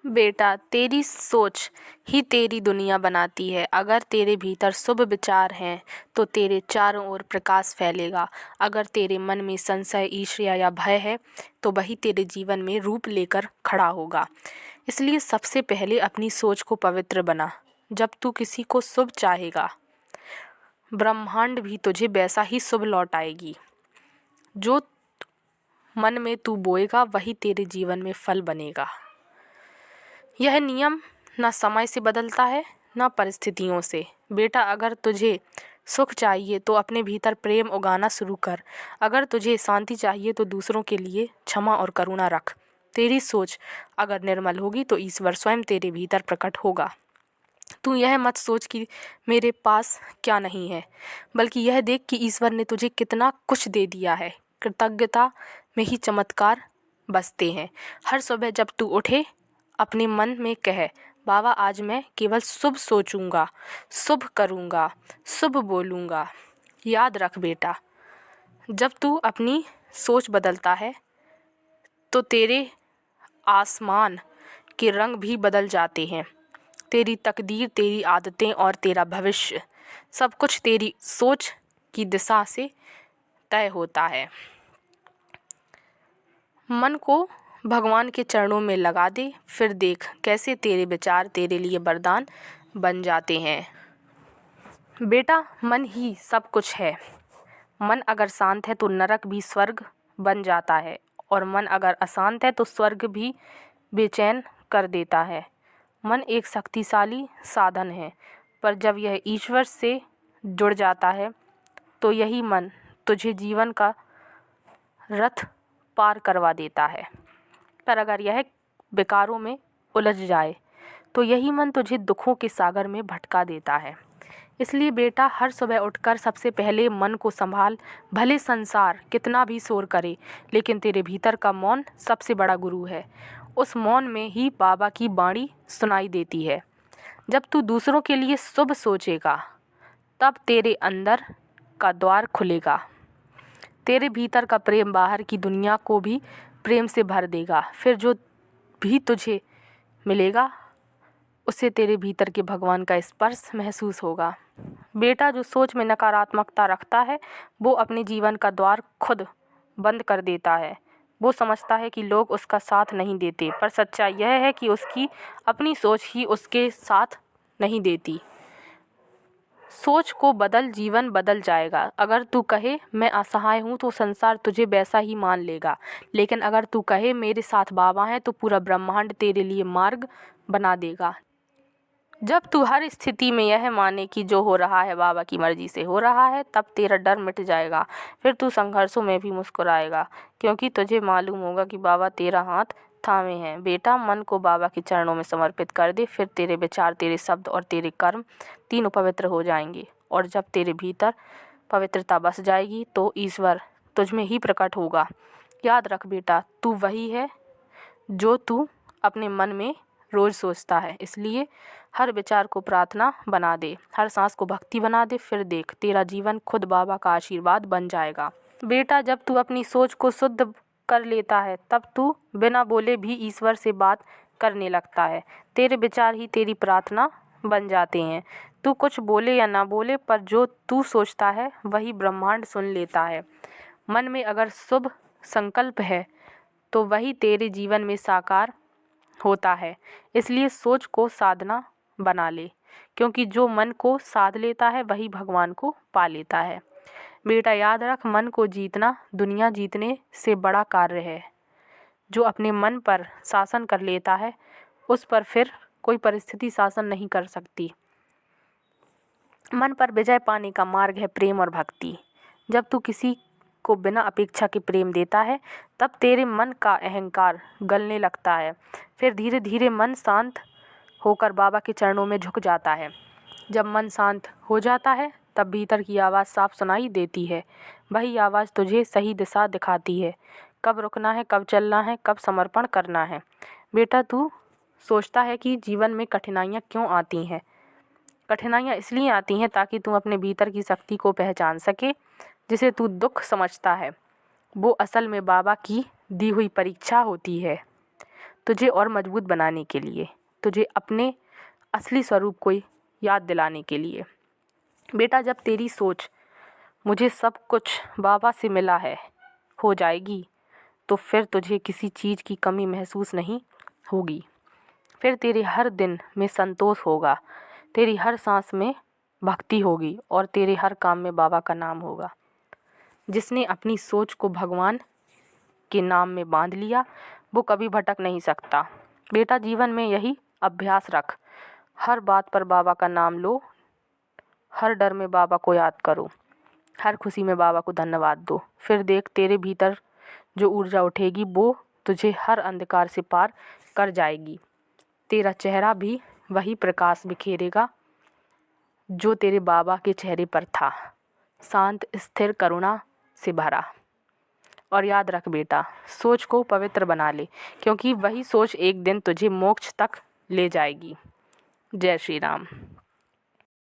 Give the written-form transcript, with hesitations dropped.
बेटा, तेरी सोच ही तेरी दुनिया बनाती है। अगर तेरे भीतर शुभ विचार हैं तो तेरे चारों ओर प्रकाश फैलेगा। अगर तेरे मन में संशय, ईर्ष्या या भय है तो वही तेरे जीवन में रूप लेकर खड़ा होगा। इसलिए सबसे पहले अपनी सोच को पवित्र बना। जब तू किसी को शुभ चाहेगा, ब्रह्मांड भी तुझे वैसा ही शुभ लौटाएगी। जो मन में तू बोएगा वही तेरे जीवन में फल बनेगा। यह नियम न समय से बदलता है न परिस्थितियों से। बेटा, अगर तुझे सुख चाहिए तो अपने भीतर प्रेम उगाना शुरू कर। अगर तुझे शांति चाहिए तो दूसरों के लिए क्षमा और करुणा रख। तेरी सोच अगर निर्मल होगी तो ईश्वर स्वयं तेरे भीतर प्रकट होगा। तू यह मत सोच कि मेरे पास क्या नहीं है, बल्कि यह देख कि ईश्वर ने तुझे कितना कुछ दे दिया है। कृतज्ञता में ही चमत्कार बसते हैं। हर सुबह जब तू उठे, अपने मन में कहे, बाबा आज मैं केवल शुभ सोचूंगा, शुभ करूंगा, शुभ बोलूंगा। याद रख बेटा, जब तू अपनी सोच बदलता है तो तेरे आसमान के रंग भी बदल जाते हैं। तेरी तकदीर, तेरी आदतें और तेरा भविष्य सब कुछ तेरी सोच की दिशा से तय होता है। मन को भगवान के चरणों में लगा दे, फिर देख कैसे तेरे विचार तेरे लिए वरदान बन जाते हैं। बेटा, मन ही सब कुछ है। मन अगर शांत है तो नरक भी स्वर्ग बन जाता है, और मन अगर अशांत है तो स्वर्ग भी बेचैन कर देता है। मन एक शक्तिशाली साधन है, पर जब यह ईश्वर से जुड़ जाता है तो यही मन तुझे जीवन का रथ पार करवा देता है। पर अगर यह विकारों में उलझ जाए तो यही मन तुझे दुखों के सागर में भटका देता है। इसलिए बेटा, हर सुबह उठकर सबसे पहले मन को संभाल। भले संसार कितना भी शोर करे, लेकिन तेरे भीतर का मौन सबसे बड़ा गुरु है। उस मौन में ही बाबा की वाणी सुनाई देती है। जब तू दूसरों के लिए शुभ सोचेगा, तब तेरे अंदर का द्वार खुलेगा। तेरे भीतर का प्रेम बाहर की दुनिया को भी प्रेम से भर देगा। फिर जो भी तुझे मिलेगा उससे तेरे भीतर के भगवान का स्पर्श महसूस होगा। बेटा, जो सोच में नकारात्मकता रखता है वो अपने जीवन का द्वार खुद बंद कर देता है। वो समझता है कि लोग उसका साथ नहीं देते, पर सच्चाई यह है कि उसकी अपनी सोच ही उसके साथ नहीं देती। सोच को बदल, जीवन बदल जाएगा। अगर तू कहे मैं असहाय हूँ तो संसार तुझे वैसा ही मान लेगा, लेकिन अगर तू कहे मेरे साथ बाबा हैं तो पूरा ब्रह्मांड तेरे लिए मार्ग बना देगा। जब तू हर स्थिति में यह माने कि जो हो रहा है बाबा की मर्जी से हो रहा है, तब तेरा डर मिट जाएगा। फिर तू संघर्षों में भी मुस्कुराएगा, क्योंकि तुझे मालूम होगा कि बाबा तेरा हाथ थामे हैं। बेटा, मन को बाबा के चरणों में समर्पित कर दे, फिर तेरे विचार, तेरे शब्द और तेरे कर्म तीनों पवित्र हो जाएंगे। और जब तेरे भीतर पवित्रता बस जाएगी तो ईश्वर तुझ में ही प्रकट होगा। याद रख बेटा, तू वही है जो तू अपने मन में रोज सोचता है। इसलिए हर विचार को प्रार्थना बना दे, हर सांस को भक्ति बना दे। फिर देख, तेरा जीवन खुद बाबा का आशीर्वाद बन जाएगा। बेटा, जब तू अपनी सोच को शुद्ध कर लेता है तब तू बिना बोले भी ईश्वर से बात करने लगता है। तेरे विचार ही तेरी प्रार्थना बन जाते हैं। तू कुछ बोले या ना बोले, पर जो तू सोचता है वही ब्रह्मांड सुन लेता है। मन में अगर शुभ संकल्प है तो वही तेरे जीवन में साकार होता है। इसलिए सोच को साधना बना ले, क्योंकि जो मन को साध लेता है वही भगवान को पा लेता है। बेटा, याद रख, मन को जीतना दुनिया जीतने से बड़ा कार्य है। जो अपने मन पर शासन कर लेता है उस पर फिर कोई परिस्थिति शासन नहीं कर सकती। मन पर विजय पाने का मार्ग है प्रेम और भक्ति। जब तू किसी को बिना अपेक्षा के प्रेम देता है तब तेरे मन का अहंकार गलने लगता है। फिर धीरे धीरे मन शांत होकर बाबा के चरणों में झुक जाता है। जब मन शांत हो जाता है तब भीतर की आवाज़ साफ सुनाई देती है। वही आवाज़ तुझे सही दिशा दिखाती है, कब रुकना है, कब चलना है, कब समर्पण करना है। बेटा, तू सोचता है कि जीवन में कठिनाइयाँ क्यों आती हैं। कठिनाइयाँ इसलिए आती हैं ताकि तू अपने भीतर की शक्ति को पहचान सके। जिसे तू दुख समझता है वो असल में बाबा की दी हुई परीक्षा होती है। तुझे और मजबूत बनाने के लिए, तुझे अपने असली स्वरूप को याद दिलाने के लिए। बेटा, जब तेरी सोच मुझे सब कुछ बाबा से मिला है हो जाएगी, तो फिर तुझे किसी चीज़ की कमी महसूस नहीं होगी। फिर तेरे हर दिन में संतोष होगा, तेरी हर सांस में भक्ति होगी और तेरे हर काम में बाबा का नाम होगा। जिसने अपनी सोच को भगवान के नाम में बांध लिया, वो कभी भटक नहीं सकता। बेटा, जीवन में यही अभ्यास रख। हर बात पर बाबा का नाम लो, हर डर में बाबा को याद करो, हर खुशी में बाबा को धन्यवाद दो। फिर देख, तेरे भीतर जो ऊर्जा उठेगी वो तुझे हर अंधकार से पार कर जाएगी। तेरा चेहरा भी वही प्रकाश बिखेरेगा जो तेरे बाबा के चेहरे पर था, शांत, स्थिर, करुणा से भरा। और याद रख बेटा, सोच को पवित्र बना ले, क्योंकि वही सोच एक दिन तुझे मोक्ष तक ले जाएगी। जय श्री राम।